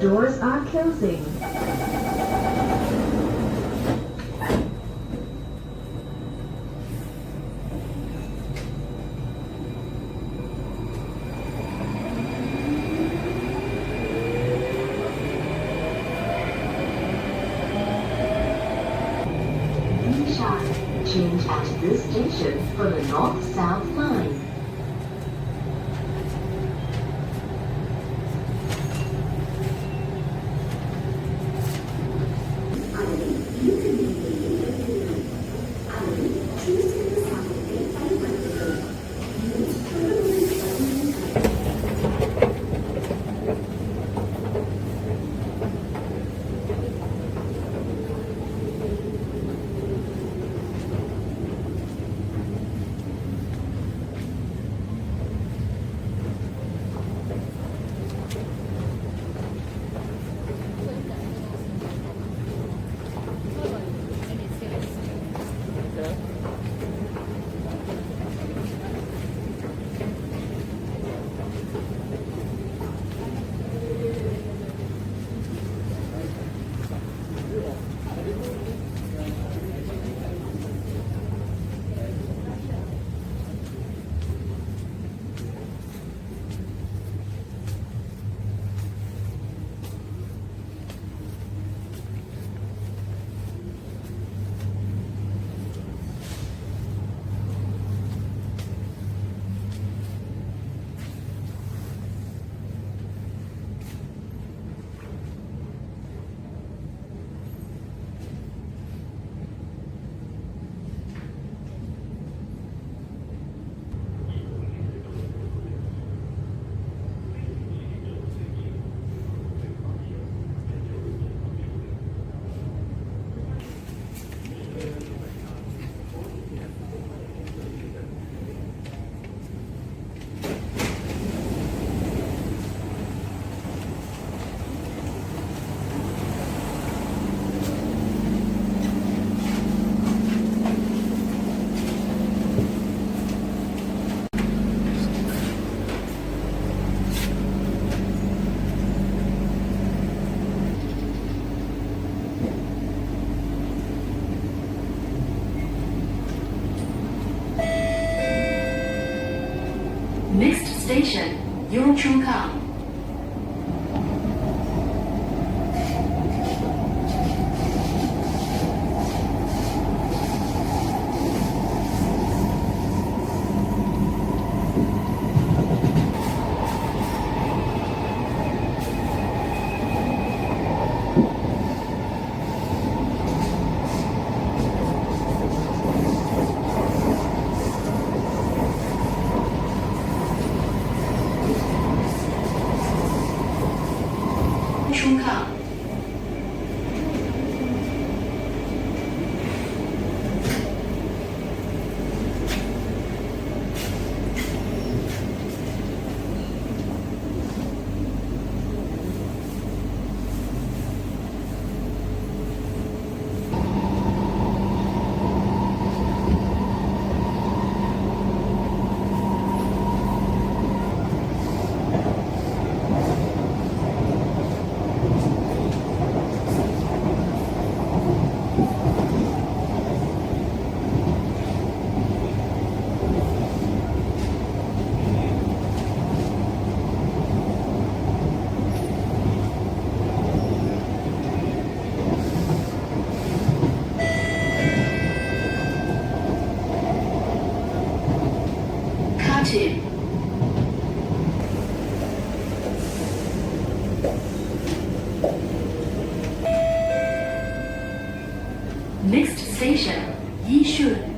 Doors are closing. Change at this station for the North-South line. Next station, Yongchun-Kang. Yongchun-Kang. Khatib. Next station, Yishun.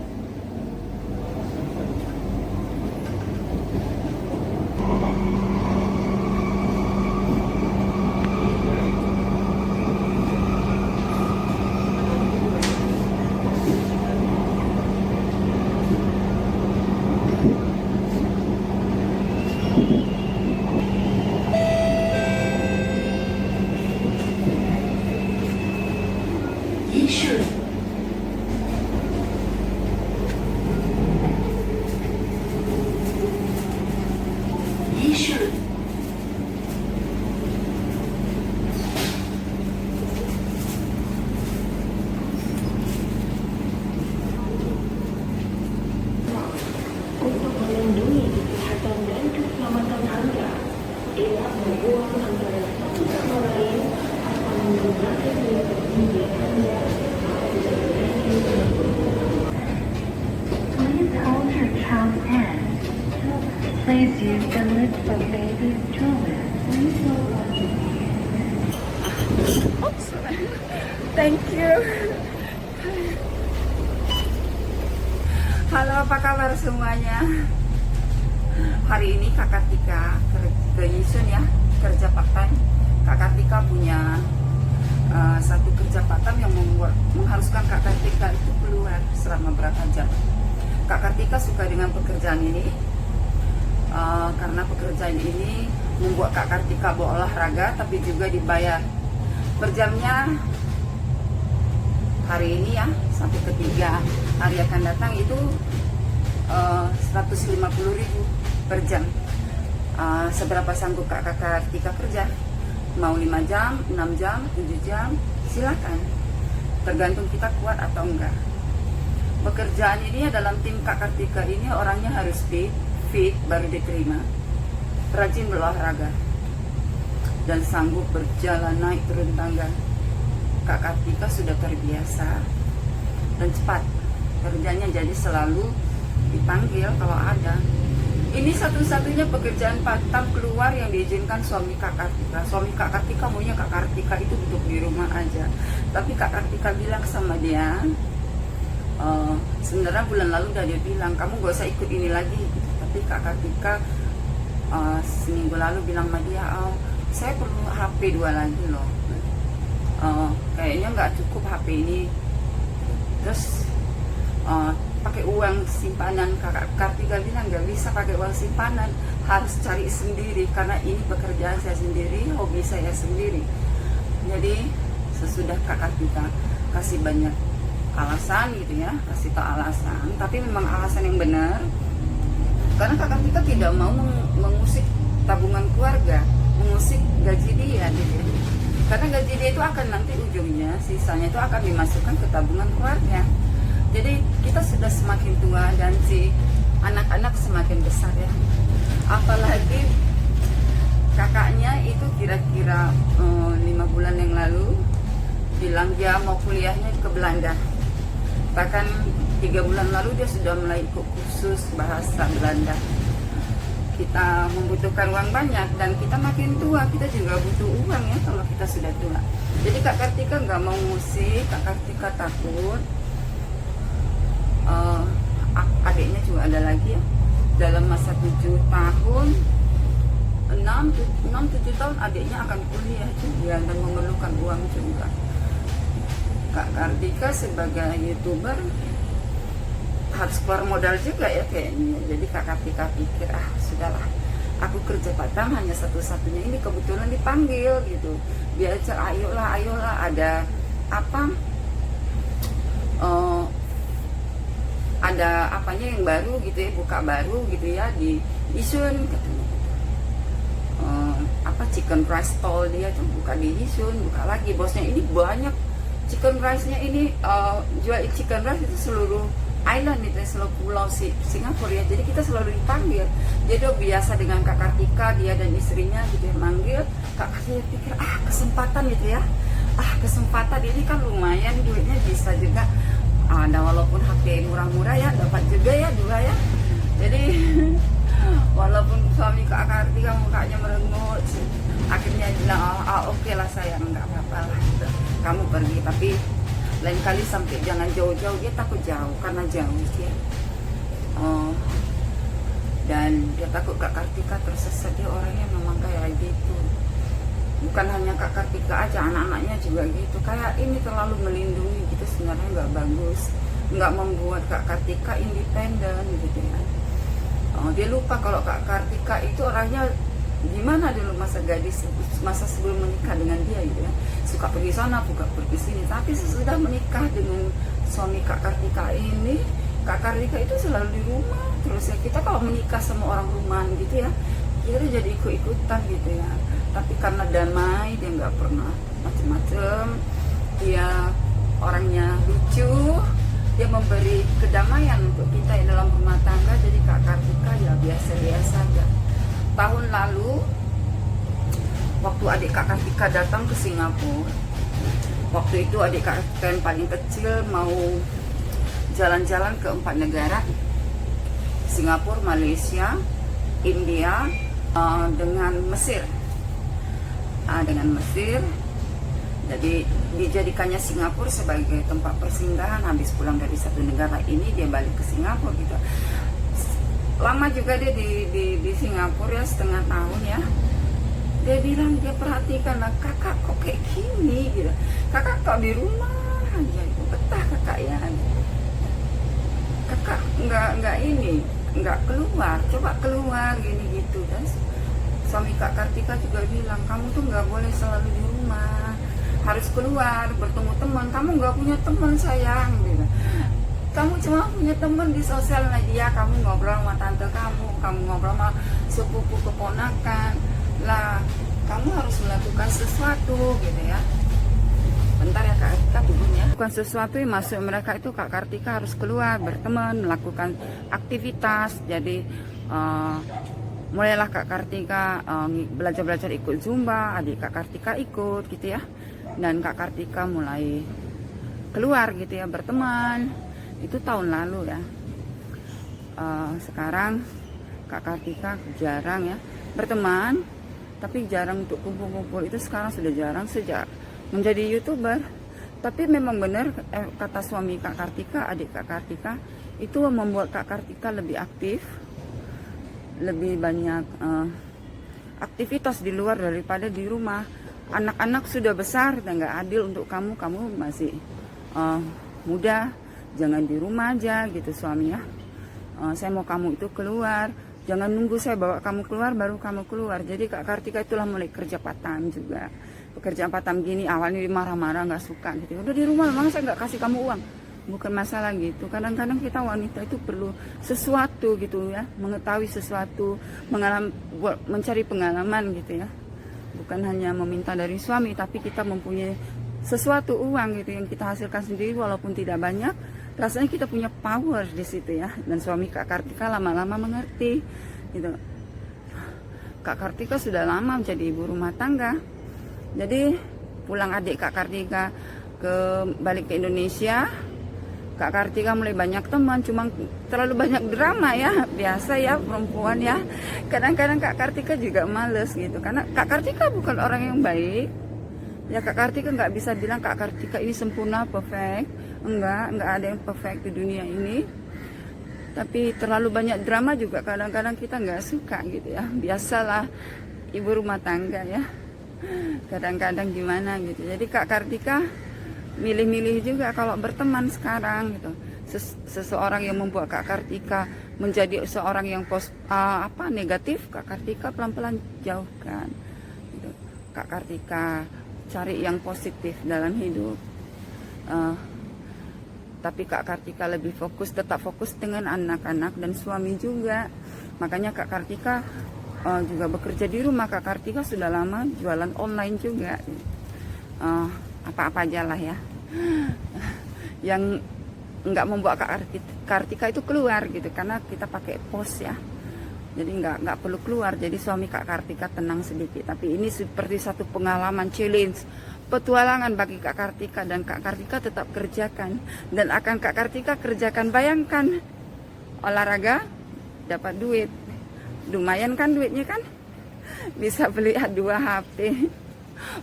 Yishun. Please use the lid for baby stroller. Oops. Thank you. Halo, apa kabar semuanya? Hari ini Kak Kartika ke Yisun ya, kerja part time. Kak Kartika punya satu kerja part time yang mengharuskan Kak Kartika itu keluar selama berapa jam. Kak Kartika suka dengan pekerjaan ini karena pekerjaan ini membuat Kak Kartika berolahraga tapi juga dibayar per jamnya. Hari ini ya, sampai ketiga hari akan datang itu 150.000 per jam. Seberapa sanggup Kak Kartika kerja? Mau 5 jam, 6 jam, 7 jam, silakan. Tergantung kita kuat atau enggak. Pekerjaan ini ya, dalam tim Kak Kartika ini orangnya harus fit baru diterima. Rajin berolahraga dan sanggup berjalan naik turun tangga. Kak Kartika sudah terbiasa dan cepat kerjanya, jadi selalu dipanggil kalau ada. Ini satu-satunya pekerjaan part-time keluar yang diizinkan suami Kak Kartika. Suami Kak Kartika maunya Kak Kartika itu duduk di rumah aja. Tapi Kak Kartika bilang sama dia, sebenarnya bulan lalu udah dia bilang kamu gak usah ikut ini lagi. Tapi Kak Kartika seminggu lalu bilang sama dia, saya perlu HP 2 lagi loh. Kayaknya nggak cukup HP ini. Terus pakai uang simpanan. Kak Kartika bilang nggak bisa pakai uang simpanan, harus cari sendiri karena ini pekerjaan saya sendiri, hobi saya sendiri. Jadi sesudah Kak Kartika kasih banyak alasan gitu ya, kasih tau alasan, tapi memang alasan yang benar karena Kak Kartika tidak mau mengusik tabungan keluarga, mengusik gaji dia gitu. Karena gaji dia itu akan nanti ujungnya, sisanya itu akan dimasukkan ke tabungan keluarga. Jadi kita sudah semakin tua dan si anak-anak semakin besar ya. Apalagi kakaknya itu kira-kira 5 bulan yang lalu bilang dia mau kuliahnya ke Belanda. Bahkan 3 bulan lalu dia sudah mulai ikut kursus bahasa Belanda. Kita membutuhkan uang banyak dan kita makin tua, kita juga butuh uang ya kalau kita sudah tua. Jadi Kak Kartika nggak mau musik, Kak Kartika takut. Adiknya juga ada lagi ya, dalam masa 7 tahun, 6-7 tahun adiknya akan kuliah juga dan memerlukan uang juga. Kak Kartika sebagai YouTuber harus keluar modal juga ya kayaknya. Jadi Kak Kartika pikir, sudahlah, aku kerja part-time hanya satu-satunya ini, kebetulan dipanggil gitu. Dia ajak, ayolah ada apa, ada apanya yang baru gitu ya, buka baru gitu ya di Yisun katanya. Chicken rice stall dia tuh buka di Yisun, buka lagi. Bosnya ini banyak chicken rice-nya ini, jual chicken rice itu seluruh island itu, seluruh pulau Singapura ya. Jadi kita selalu dipanggil. Jadi biasa dengan Kak Kartika, dia dan istrinya gitu ya manggil. Kak Kartika pikir kesempatan gitu ya, kesempatan ini kan lumayan, duitnya bisa juga ada, walaupun HP murah-murah ya, dapat juga ya 2 ya. Jadi walaupun suami Kak Kartika mukanya merengut, akhirnya bilang oke lah sayang, nggak apa-apa lah gitu. Kamu pergi, tapi lain kali sampai jangan jauh-jauh. Dia takut jauh karena jauh ya. Dan dia takut Kak Kartika tersesat. Dia orangnya memang kayak gitu. Bukan hanya Kak Kartika aja, anak-anaknya juga gitu. Kayak ini terlalu melindungi gitu, sebenarnya nggak bagus, nggak membuat Kak Kartika independen gitu ya. Dia lupa kalau Kak Kartika itu orangnya gimana dulu masa gadis, masa sebelum menikah dengan dia gitu ya, suka pergi sana, buka pergi sini. Tapi sesudah menikah dengan suami Kak Kartika ini, Kak Kartika itu selalu di rumah terus ya. Kita kalau menikah sama orang rumahan gitu ya, kita jadi ikut-ikutan gitu ya. Tapi karena damai, dia nggak pernah macem-macem, dia orangnya lucu, dia memberi kedamaian untuk kita yang dalam rumah tangga. Jadi Kak Kartika ya biasa-biasa aja. Tahun lalu waktu adik Kak Kartika datang ke Singapura, waktu itu adik Kak Kartika yang paling kecil mau jalan-jalan ke 4 negara, Singapura, Malaysia, India dengan Mesir. Dengan Mesir, jadi dijadikannya Singapura sebagai tempat persinggahan. Habis pulang dari satu negara ini dia balik ke Singapura gitu. Lama juga dia di Singapura ya, setengah tahun ya. Dia bilang, dia perhatikan lah, kakak kok kayak gini gitu. Kakak kok di rumah aja, itu betah kakak ya. Kakak nggak keluar, coba keluar gini gitu. Dan suami Kak Kartika juga bilang, kamu tuh nggak boleh selalu di rumah, harus keluar bertemu teman. Kamu nggak punya teman sayang gitu. Kamu cuma punya teman di sosial media, kamu ngobrol sama tante kamu ngobrol sama sepupu keponakan lah. Kamu harus melakukan sesuatu gitu ya. Bentar ya Kak Kartika turunnya. Bukan sesuatu yang masuk mereka itu Kak Kartika harus keluar berteman, melakukan aktivitas. Jadi mulailah Kak Kartika belajar ikut Zumba, adik Kak Kartika ikut gitu ya. Dan Kak Kartika mulai keluar gitu ya, berteman. Itu tahun lalu ya. Sekarang Kak Kartika jarang ya berteman, tapi jarang untuk kumpul-kumpul. Itu sekarang sudah jarang sejak menjadi YouTuber. Tapi memang benar kata suami Kak Kartika, adik Kak Kartika, itu membuat Kak Kartika lebih aktif, lebih banyak aktivitas di luar daripada di rumah. Anak-anak sudah besar dan nggak adil untuk kamu masih muda, jangan di rumah aja gitu suami ya. Saya mau kamu itu keluar, jangan nunggu saya bawa kamu keluar baru kamu keluar. Jadi Kak Kartika itulah mulai kerja part time juga. Pekerjaan part time gini awalnya marah-marah, nggak suka gitu. Udah di rumah memang saya nggak kasih kamu uang. Bukan masalah gitu. Kadang-kadang kita wanita itu perlu sesuatu gitu ya, mengetahui sesuatu, mencari pengalaman gitu ya. Bukan hanya meminta dari suami, tapi kita mempunyai sesuatu uang gitu yang kita hasilkan sendiri walaupun tidak banyak. Rasanya kita punya power di situ ya. Dan suami Kak Kartika lama-lama mengerti gitu. Kak Kartika sudah lama menjadi ibu rumah tangga. Jadi pulang adik Kak Kartika balik ke Indonesia, Kak Kartika mulai banyak teman, cuma terlalu banyak drama ya, biasa ya perempuan ya. Kadang-kadang Kak Kartika juga males gitu, karena Kak Kartika bukan orang yang baik. Ya Kak Kartika nggak bisa bilang Kak Kartika ini sempurna, perfect. Enggak ada yang perfect di dunia ini. Tapi terlalu banyak drama juga kadang-kadang kita nggak suka gitu ya. Biasalah ibu rumah tangga ya. Kadang-kadang gimana gitu. Jadi Kak Kartika milih-milih juga kalau berteman sekarang gitu. Seseorang yang membuat Kak Kartika menjadi seorang yang negatif, Kak Kartika pelan-pelan jauhkan gitu. Kak Kartika cari yang positif dalam hidup. Tapi Kak Kartika lebih tetap fokus dengan anak-anak dan suami juga. Makanya Kak Kartika juga bekerja di rumah. Kak Kartika sudah lama jualan online juga. Apa-apa aja lah ya. Yang nggak membuat Kak Kartika itu keluar gitu, karena kita pakai pos ya. Jadi nggak perlu keluar. Jadi suami Kak Kartika tenang sedikit. Tapi ini seperti satu pengalaman challenge, petualangan bagi Kak Kartika, dan Kak Kartika tetap kerjakan dan akan Kak Kartika kerjakan. Bayangkan olahraga dapat duit, lumayan kan duitnya kan, bisa beli 2 HP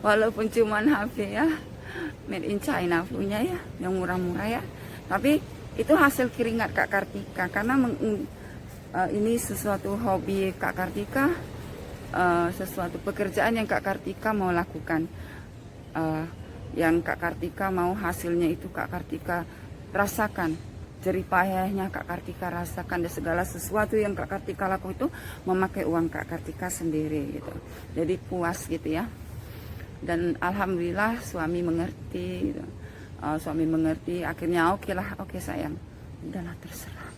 walaupun cuman HP ya made in China punya ya, yang murah-murah ya, tapi itu hasil keringat Kak Kartika. Karena ini sesuatu hobi Kak Kartika, sesuatu pekerjaan yang Kak Kartika mau lakukan. Yang Kak Kartika mau hasilnya itu Kak Kartika rasakan, jerih payahnya Kak Kartika rasakan, dan segala sesuatu yang Kak Kartika lakukan itu memakai uang Kak Kartika sendiri gitu. Jadi puas gitu ya. Dan alhamdulillah suami mengerti gitu. Suami mengerti, akhirnya oke sayang, udahlah terserah,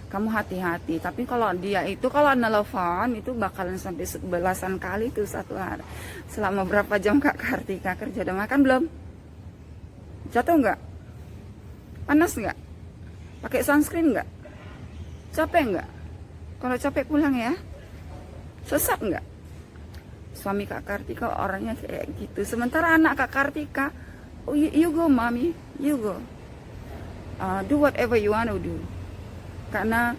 kamu hati-hati. Tapi kalau dia itu kalau nelfon itu bakalan sampai belasan kali tuh satu hari. Selama berapa jam Kak Kartika kerja? Udah makan belum? Jatuh nggak? Panas nggak? Pakai sunscreen nggak? Capek nggak? Kalau capek pulang ya. Sesat nggak? Suami Kak Kartika orangnya kayak gitu. Sementara anak Kak Kartika, oh, you go mommy, you go, do whatever you want to do. Karena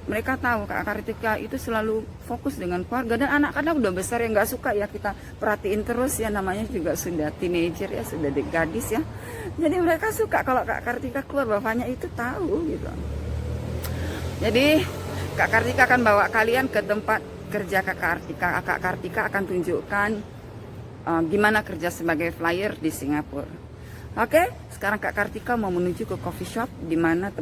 mereka tahu Kak Kartika itu selalu fokus dengan keluarga, dan anak-anak udah besar yang nggak suka ya kita perhatiin terus ya, namanya juga sudah teenager ya, sudah gadis ya. Jadi mereka suka kalau Kak Kartika keluar, bapaknya itu tahu gitu. Jadi Kak Kartika akan bawa kalian ke tempat kerja Kak Kartika. Kak Kartika akan tunjukkan gimana kerja sebagai flyer di Singapura. Oke, sekarang Kak Kartika mau menuju ke coffee shop di mana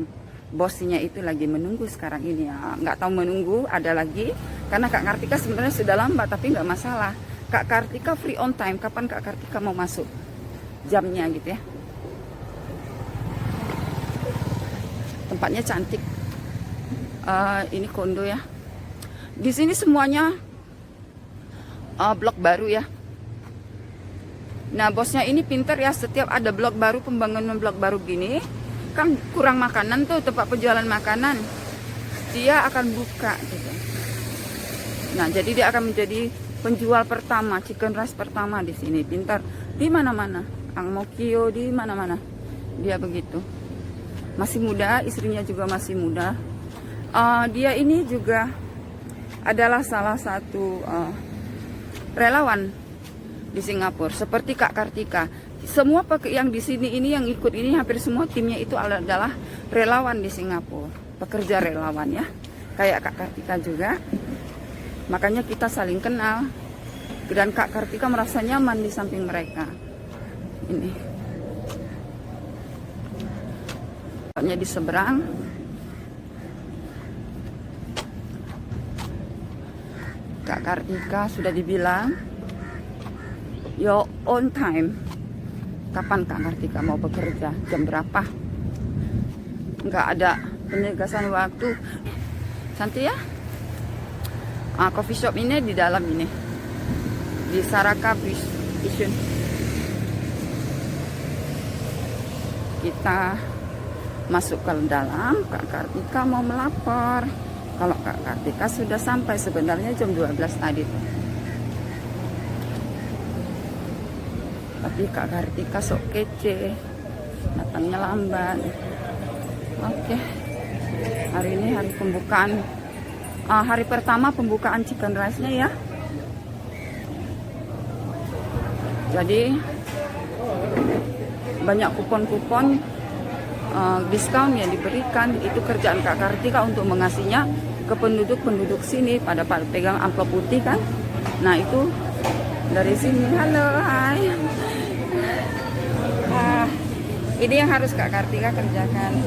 bosnya itu lagi menunggu sekarang ini ya. Nggak tahu menunggu ada lagi, karena Kak Kartika sebenarnya sudah lambat, tapi nggak masalah. Kak Kartika free on time, kapan Kak Kartika mau masuk, jamnya gitu ya. Tempatnya cantik. Ini kondo ya. Di sini semuanya blok baru ya. Nah bosnya ini pinter ya, setiap ada blok baru, pembangunan blok baru gini, kan kurang makanan tuh, tempat penjualan makanan, dia akan buka gitu. Nah jadi dia akan menjadi penjual pertama, chicken rice pertama di sini. Pintar di mana-mana, Ang Mo Kio di mana-mana, dia begitu. Masih muda, istrinya juga masih muda. Dia ini juga adalah salah satu relawan di Singapura, seperti Kak Kartika. Semua yang di sini ini yang ikut ini hampir semua timnya itu adalah relawan di Singapura, pekerja relawan ya, kayak Kak Kartika juga. Makanya kita saling kenal, dan Kak Kartika merasa nyaman di samping mereka. Ini hanya di seberang. Kak Kartika sudah dibilang your own time. Kapan Kak Kartika mau bekerja, jam berapa, nggak ada penegasan waktu. Cantik ya. Coffee shop ini di dalam ini, di Saraka Bridge Station. Kita masuk ke dalam. Kak Kartika mau melapor. Kalau Kak Kartika sudah sampai, sebenarnya jam 12 tadi. Tapi Kak Kartika sok kece, datangnya lambat. Oke, hari ini hari pembukaan, hari pertama pembukaan chicken rice-nya ya. Jadi banyak kupon-kupon diskon yang diberikan. Itu kerjaan Kak Kartika untuk mengasihnya ke penduduk-penduduk sini, pada pegang amplop putih kan. Nah itu dari sini. Halo, hai. Ini yang harus Kak Kartika kerjakan.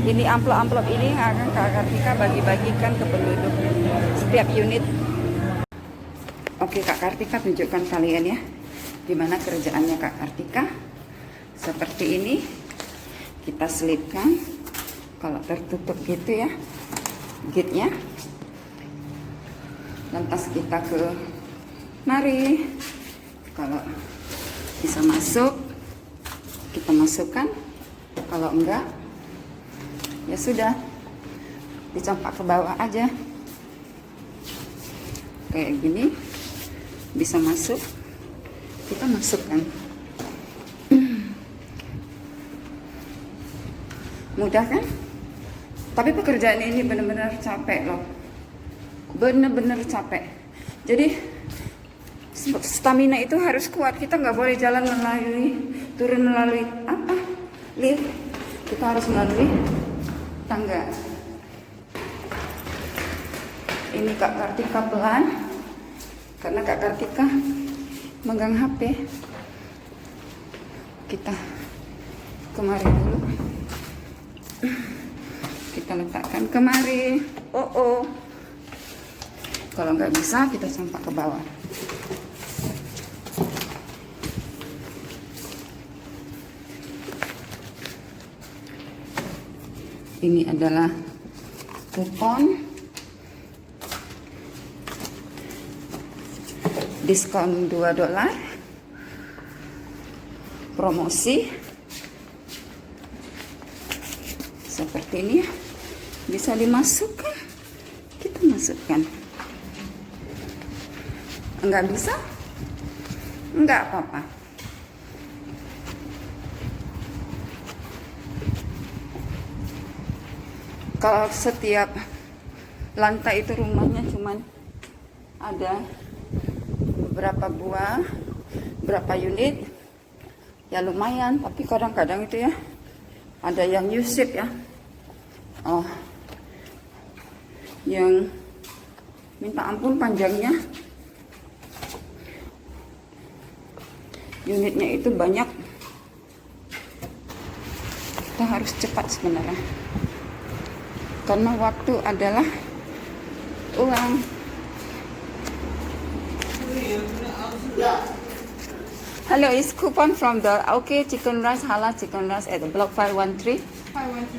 Ini amplop-amplop ini yang akan Kak Kartika bagi-bagikan ke penduduk setiap unit. Oke, Kak Kartika tunjukkan kalian ya gimana kerjaannya Kak Kartika. Seperti ini, kita selipkan. Kalau tertutup gitu ya gate-nya, lantas kita ke mari. Kalau bisa masuk, kita masukkan. Kalau enggak, ya sudah, dicampak ke bawah aja. Kayak gini, bisa masuk, kita masukkan. Mudah kan? Tapi pekerjaan ini benar-benar capek loh. Benar-benar capek. Jadi stamina itu harus kuat. Kita nggak boleh jalan turun melalui apa? Lift. Kita harus melalui tangga. Ini Kak Kartika pelan, karena Kak Kartika megang HP. Kita kemari dulu. Kita letakkan kemari. Kalau nggak bisa, kita campak ke bawah. Ini adalah kupon diskon $2, promosi seperti ini ya. Bisa dimasukkan, kita masukkan. Enggak bisa, enggak apa-apa. Kalau setiap lantai itu rumahnya cuman ada beberapa buah, berapa unit ya, lumayan. Tapi kadang-kadang itu ya ada yang Yusuf ya, yang minta ampun panjangnya, unitnya itu banyak. Kita harus cepat sebenarnya, karena waktu adalah uang. Hello, is coupon from the chicken rice, halal chicken rice at the block 513?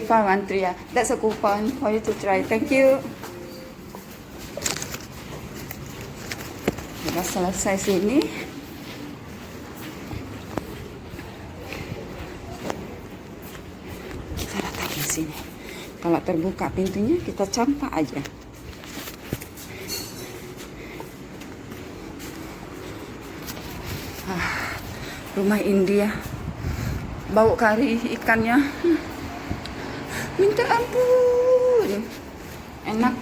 513, yeah. That's a coupon for you to try. Thank you. Sudah selesai sini. Kita datang di sini. Kalau terbuka pintunya, kita campak aja. Rumah India, bau kari ikannya, minta ampun, enak.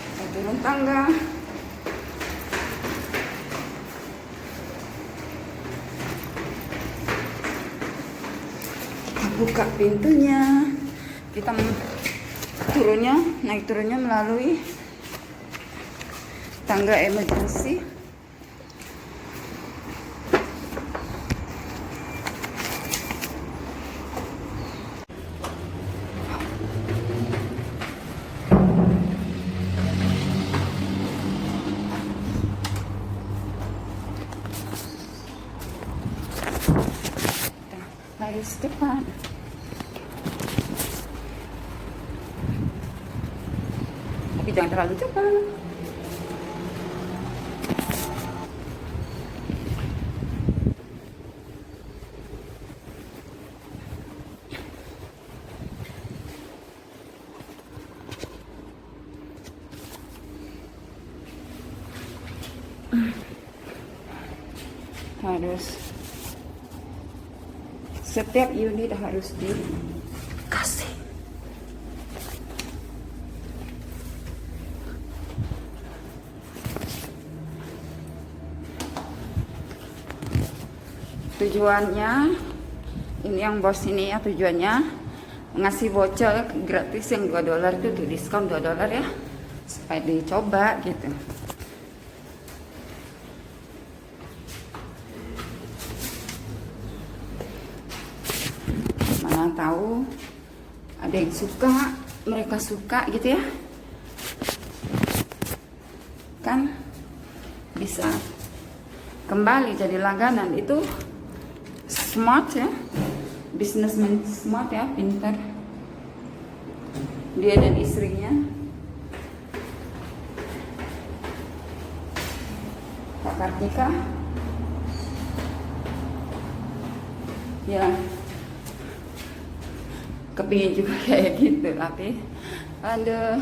Kita turun tangga. Kita buka pintunya. Kita naik turunnya melalui tangga emergency. Harus cepat. Tapi jangan terlalu cepat. Harus setiap unit harus dikasih. Tujuannya, ini yang bos ini ya, tujuannya ngasih voucher gratis yang $2 itu, di diskon $2 ya, supaya dicoba gitu. Mana tahu ada yang suka, mereka suka gitu ya, kan bisa kembali jadi langganan. Itu smart ya, businessman smart ya, pintar dia dan istrinya. Kak Kartika ya kepingin juga kayak gitu, tapi aduh,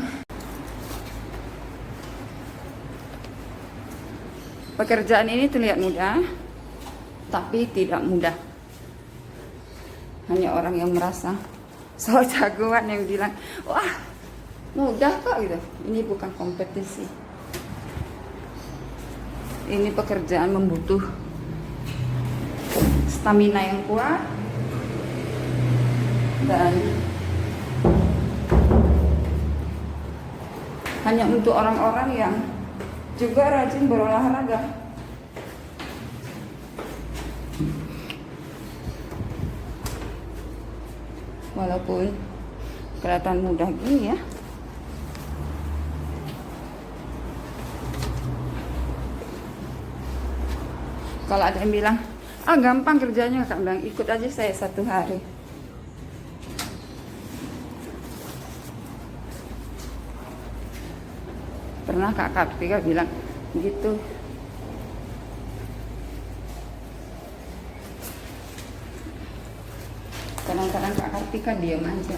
pekerjaan ini terlihat mudah tapi tidak mudah. Hanya orang yang merasa so jagoan yang bilang wah mudah kok gitu. Ini bukan kompetisi, ini pekerjaan membutuh stamina yang kuat dan hanya untuk orang-orang yang juga rajin berolahraga. Walaupun kelihatan mudah gini ya, kalau ada yang bilang gampang kerjanya, Kak bilang ikut aja saya 1 hari. Pernah Kak Kartika bilang gitu. Kadang-kadang Kak Kartika diam aja.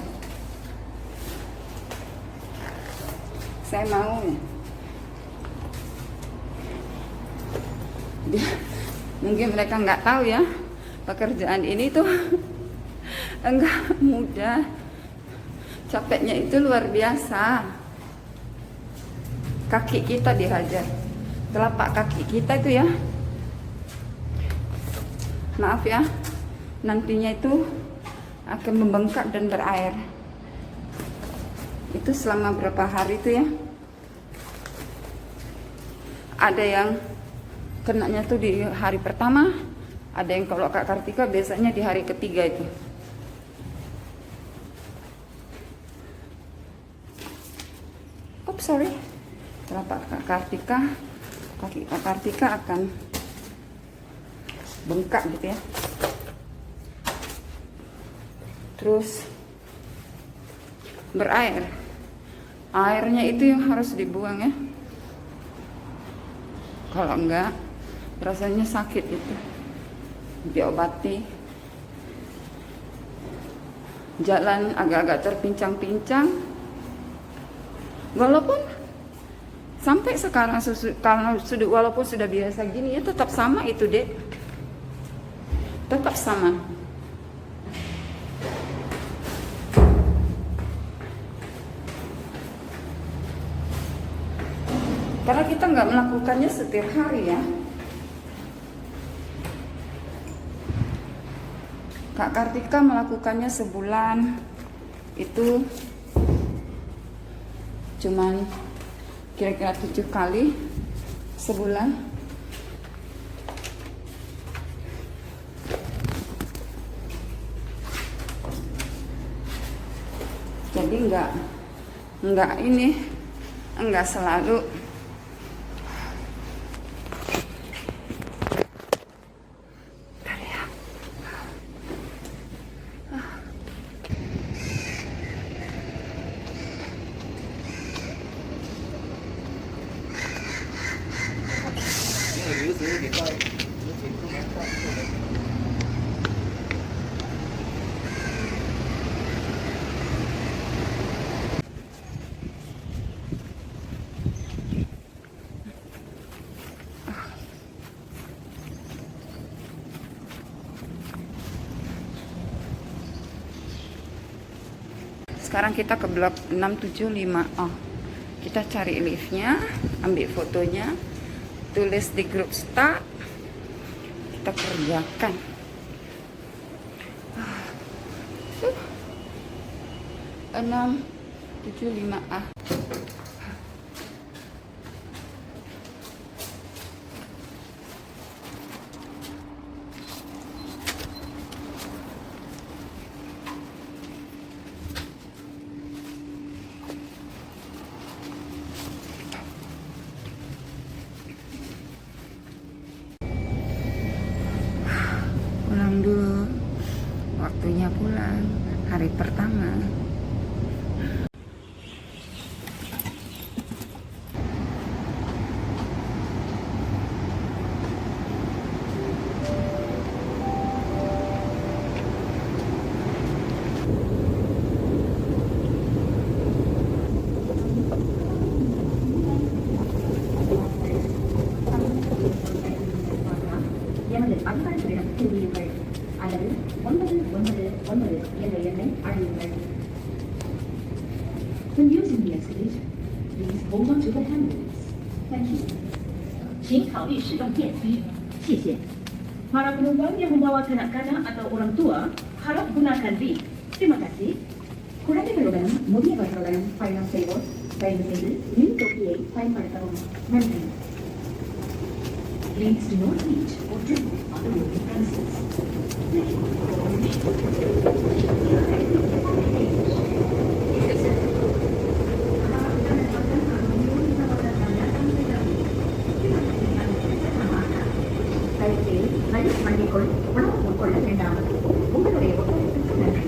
Saya mau ya. Mungkin mereka nggak tahu ya, pekerjaan ini tuh enggak mudah. Capeknya itu luar biasa. Kaki kita dihajar, telapak kaki kita itu ya. Maaf ya, nantinya itu akan membengkak dan berair. Itu selama berapa hari itu ya. Ada yang kenanya tuh di hari pertama, ada yang kalau Kak Kartika biasanya di hari ketiga itu. Sorry, telapak Kak Kartika, kaki Kak Kartika akan bengkak gitu ya. Terus berair, airnya itu yang harus dibuang ya. Kalau enggak, rasanya sakit itu. Diobati. Jalan agak-agak terpincang-pincang. Walaupun sampai sekarang karena sudah walaupun sudah biasa gini ya tetap sama itu dek, tetap sama. Karena kita nggak melakukannya setiap hari ya. Kak Kartika melakukannya sebulan itu cuman kira-kira 7 kali sebulan. Jadi enggak selalu sekarang kita ke blok 675. Oh, kita cari liftnya, ambil fotonya, tulis di grup start, kita kerjakan. 675A. Pulang dulu, waktunya pulang, hari pertama. எமது அன்பர்களிடம் கூறியுங்கள் அல்லது 999 என்ற எண்ணை அழையுங்கள். When using the escalator, please hold on to the handles. Thank you. 请考虑使用电梯，谢谢. Para penumpang yang membawa kanak-kanak atau orang tua, harap gunakan lift. Terima kasih. குழந்தைகளுடன் முதியவர்களுடன் பயணம் செய்வோர் தயவு செய்து மின் தொட்டியை பயன்படுத்தவும். நன்றி. Please do not eat or drink on the moving premises. தயவுசெய்து ரயில் வண்டிக்குள் உணவு உட்கொள்ள வேண்டாம். உங்களுடைய ஒத்துழைப்புக்கு நன்றி.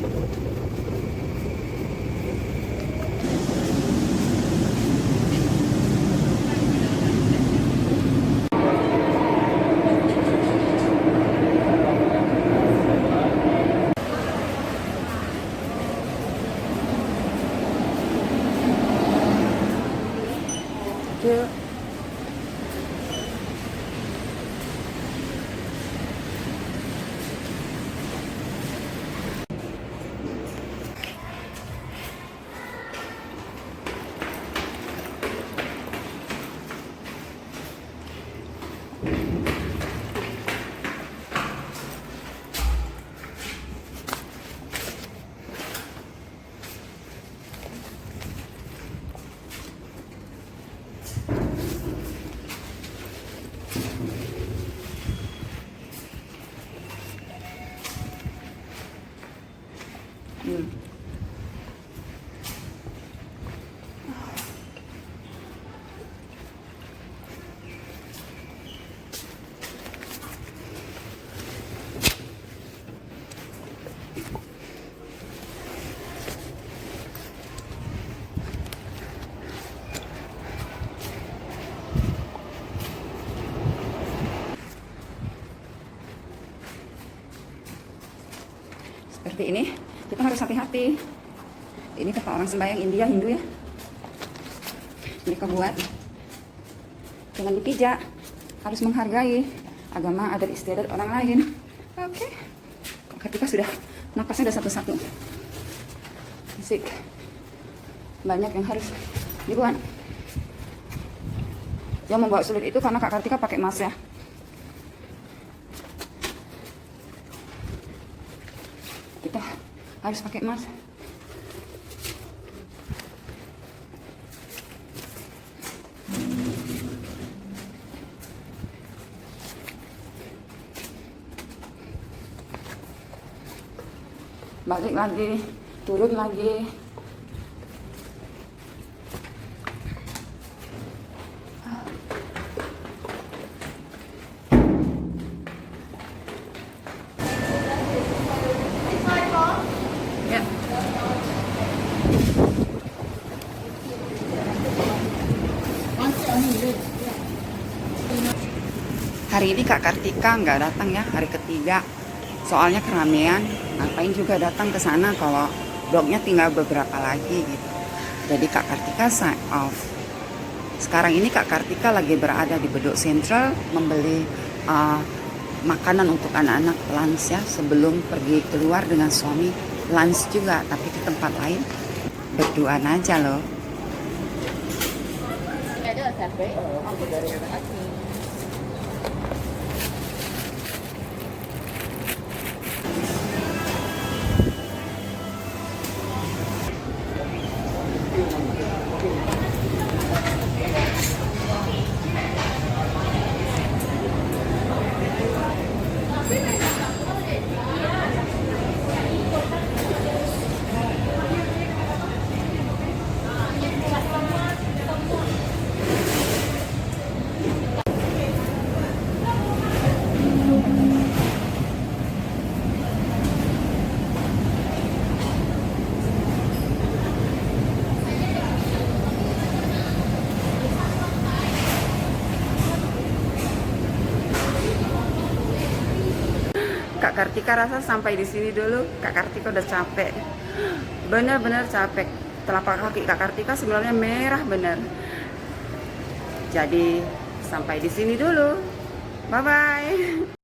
Seperti ini, kita harus hati-hati. Ini tempat orang sembahyang India, Hindu ya. Mereka buat, jangan dipijak, harus menghargai agama adat istiadat orang lain. Oke. Ketika sudah napasnya udah satu-satu. Musik. Banyak yang harus dibuat. Yang membawa sulit itu karena Kak Kartika pakai emas ya. Kita harus pakai emas. Balik lagi, turun lagi. Ya. Hari ini Kak Kartika nggak datang ya, hari ketiga. Soalnya keramaian, ngapain juga datang ke sana kalau bloknya tinggal beberapa lagi gitu. Jadi Kak Kartika sign off. Sekarang ini Kak Kartika lagi berada di Bedok Central membeli makanan untuk anak-anak lunch ya, sebelum pergi keluar dengan suami lunch juga, tapi di tempat lain berduaan aja loh. Kak Kartika rasa sampai di sini dulu. Kak Kartika udah capek, bener-bener capek. Telapak kaki Kak Kartika sebenarnya merah bener. Jadi sampai di sini dulu. Bye bye.